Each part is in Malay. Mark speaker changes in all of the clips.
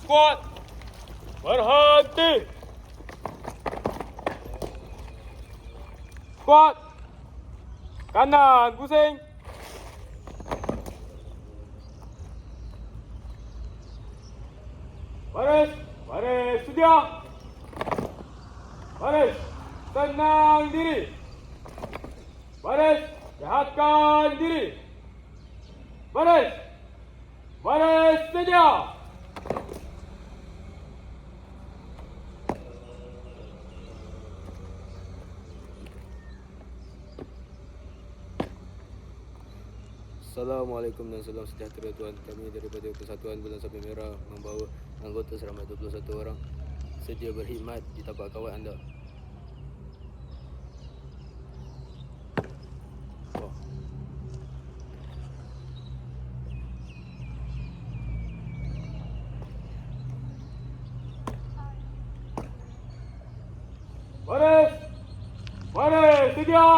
Speaker 1: Squat. Berhenti. Squat. Kanan pusing. Baris. Baris. Sedia. Baris. Tenang diri. Baris. Rehatkan diri. Baris. Baris. Sedia.
Speaker 2: Assalamualaikum dan salam sejahtera tuan. Kami daripada Persatuan Bulan Sapi Merah membawa anggota seramai 21 orang sedia berkhidmat di tapak kawat anda.
Speaker 1: Baris. Baris. Sedia.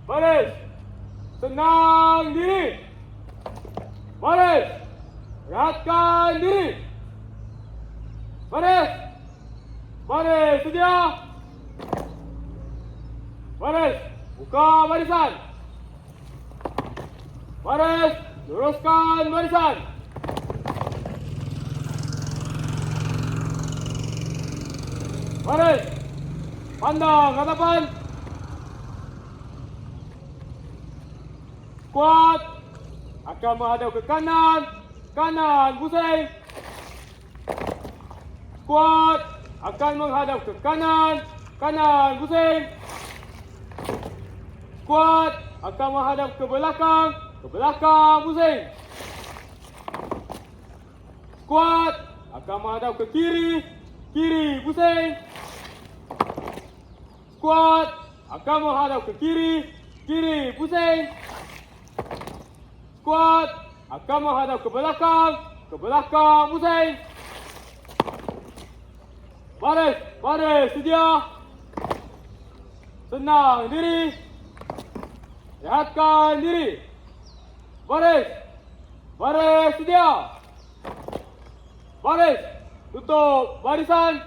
Speaker 1: Baris. Tenang diri. Baris. Rehatkan diri. Baris. Baris. Sedia. Baris. Buka barisan. Baris. Luruskan barisan. Baris. Pandang ke hadapan. Squat. Akan menghadap ke kanan. Kanan pusing. Squat. Akan menghadap ke kanan. Kanan pusing. Squat. Akan menghadap ke belakang. Ke belakang pusing. Squat. Akan menghadap ke kiri. Kiri pusing. Squat. Akan menghadap ke kiri. Kiri pusing. Squat. Akan menghadap ke belakang. Ke belakang pusing. Baris. Baris. Sedia. Tenang diri. Rehatkan diri. Baris. Baris. Sedia. Baris. Tutup barisan.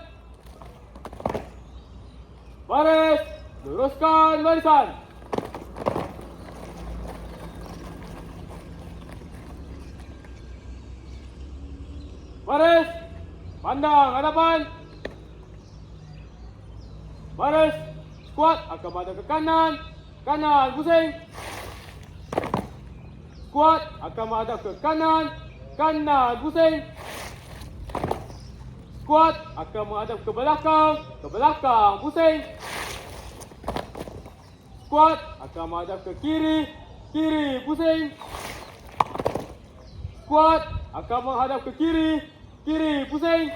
Speaker 1: Baris. Luruskan barisan. Baris. Pandang hadapan. Baris. Squat. Akan menghadap ke kanan. Kanan pusing. Squat. Akan menghadap ke kanan. Kanan pusing. Squat. Akan menghadap ke belakang. Ke belakang pusing. Squat. Akan menghadap ke kiri. Kiri pusing. Squat. Akan menghadap ke kiri. Kiri pusing.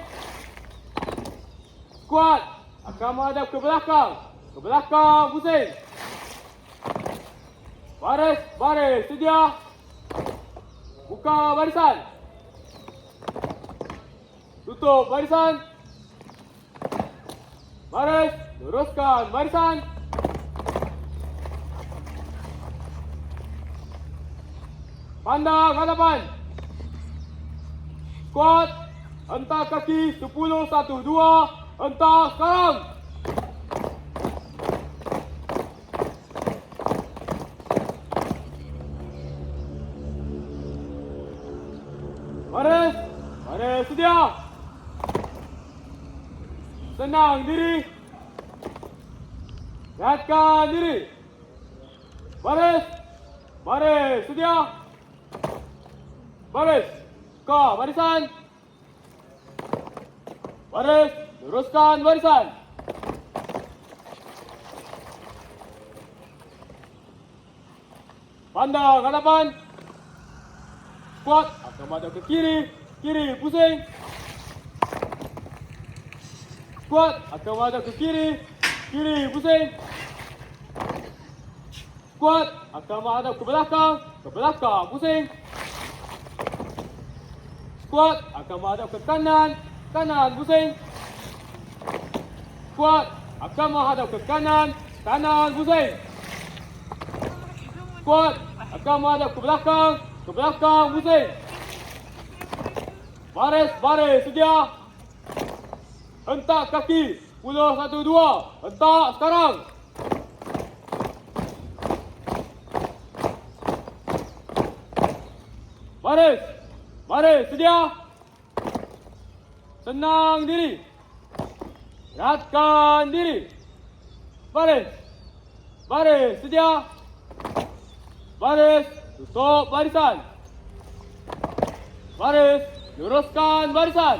Speaker 1: Squat. Akan menghadap ke belakang. Ke belakang pusing. Baris. Baris. Sedia. Buka barisan. Tutup barisan. Baris. Luruskan barisan. Pandang hadapan. Squat. Hentak kaki 10, 1, 2. Hentak sekarang. Baris. Baris. Sedia. Tenang diri. Rehatkan diri. Baris. Baris. Sedia. Baris. Buka barisan. Baris. Luruskan barisan. Pandang hadapan. Squat. Akan menghadap ke kiri. Kiri pusing. Squat. Akan menghadap ke kiri. Kiri pusing. Squat. Akan menghadap ke belakang. Ke belakang pusing. Squat. Akan menghadap ke kanan. Kanan pusing. Squat. Akan menghadap ke kanan. Kanan pusing. Squat. Akan menghadap ke belakang. Ke belakang pusing. Baris sedia. Hentak kaki. 10, 1, 2. Hentak sekarang. Baris sedia. Senang diri. Rehatkan diri. Baris sedia. Baris, tutup barisan. Baris, luruskan barisan.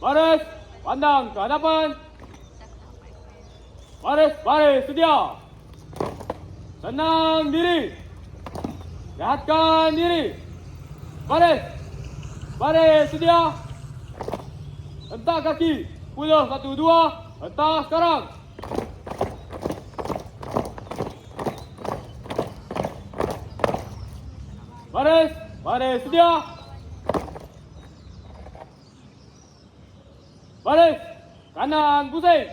Speaker 1: Baris, pandang ke hadapan. Baris sedia. Senang diri. Rehatkan diri. Baris sedia. Hentak kaki. 10, 1, 2. Hentak sekarang. Baris sedia. Baris, kanan pusing.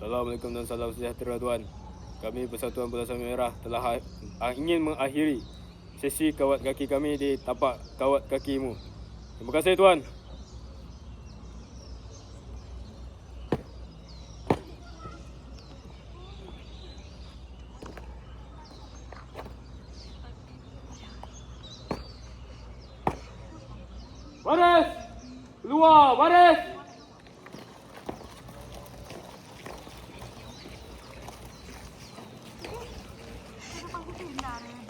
Speaker 2: Assalamualaikum dan salam sejahtera tuan. Kami Persatuan Bola Sabit Merah telah ingin mengakhiri sesi kawat kaki kami di tapak kawat kakimu. Terima kasih tuan.
Speaker 1: Baris, keluar baris.
Speaker 3: Kenapa aku pindah?